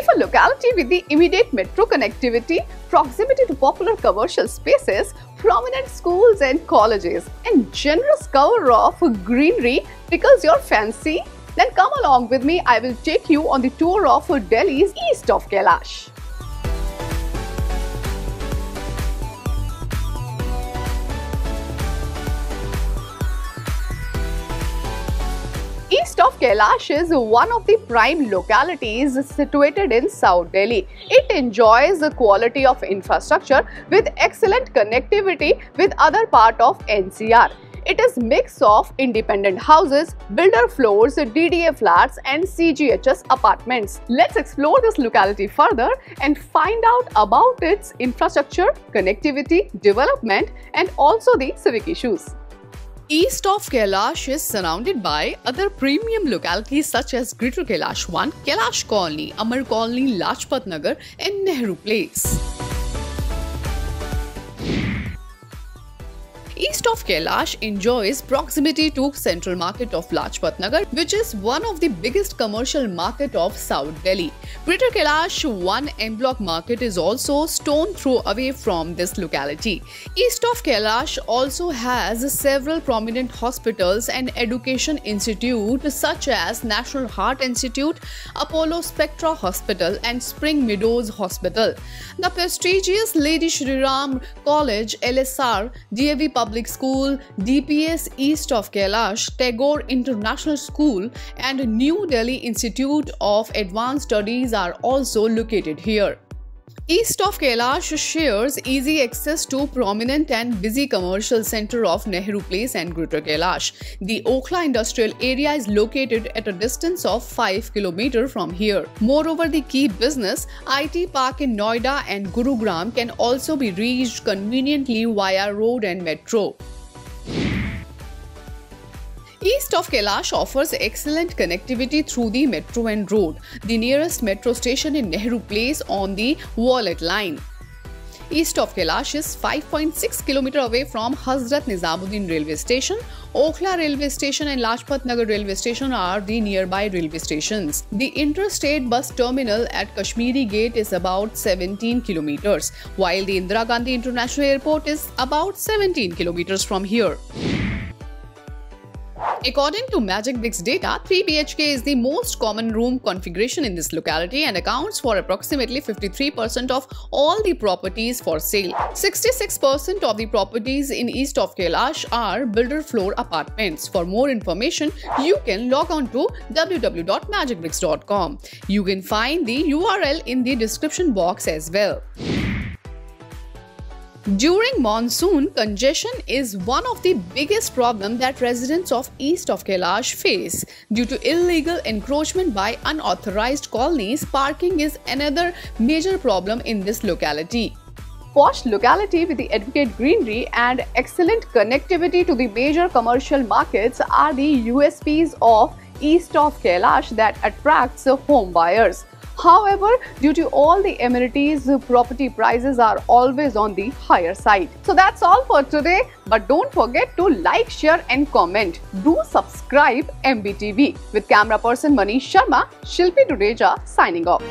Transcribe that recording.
If a locality with the immediate metro connectivity, proximity to popular commercial spaces, prominent schools and colleges, and generous cover of greenery tickles your fancy, then come along with me. I will take you on the tour of Delhi's east of Kailash. East of Kailash is one of the prime localities situated in South Delhi. It enjoys the quality of infrastructure with excellent connectivity with other part of NCR. It is mix of independent houses, builder floors, DDA flats and CGHS apartments. Let's explore this locality further and find out about its infrastructure, connectivity, development and also the civic issues. East of Kailash is surrounded by other premium localities such as Greater Kailash 1, Kailash Colony, Amar Colony, Lajpat Nagar and Nehru Place. East of Kailash enjoys proximity to central market of Lajpat Nagar, which is one of the biggest commercial market of South Delhi. Greater Kailash 1 M Block market is also stone throw away from this locality. East of Kailash also has several prominent hospitals and education institutes such as National Heart Institute, Apollo Spectra Hospital and Spring Meadows Hospital. The prestigious Lady Shri Ram College, LSR, DAV Public School, DPS East of Kailash, Tagore International School and New Delhi Institute of Advanced Studies are also located here. East of Kailash shares easy access to prominent and busy commercial center of Nehru Place and Greater Kailash. The Okhla industrial area is located at a distance of 5 km from here. Moreover, the key business IT park in Noida and Gurugram can also be reached conveniently via road and metro. East of Kailash offers excellent connectivity through the metro and road. The nearest metro station in Nehru Place on the Wallet line. East of Kailash is 5.6 km away from Hazrat Nizamuddin railway station. Okhla railway station and Lajpat Nagar railway station are the nearby railway stations. The interstate bus terminal at Kashmiri Gate is about 17 km, while the Indira Gandhi International Airport is about 17 km from here. According to Magicbricks data, 3 BHK is the most common room configuration in this locality and accounts for approximately 53% of all the properties for sale. 66% of the properties in East of Kailash are builder floor apartments. For more information, you can log on to www.magicbricks.com. You can find the URL in the description box as well. During monsoon, congestion is one of the biggest problems that residents of East of Kailash face. Due to illegal encroachment by unauthorized colonies, parking is another major problem in this locality. Posh locality with the adequate greenery and excellent connectivity to the major commercial markets are the USPs of East of Kailash that attracts home buyers. However, due to all the amenities, property prices are always on the higher side. So that's all for today. But don't forget to like, share and comment. Do subscribe MBTV. With camera person Manish Sharma, Shilpi Dudeja signing off.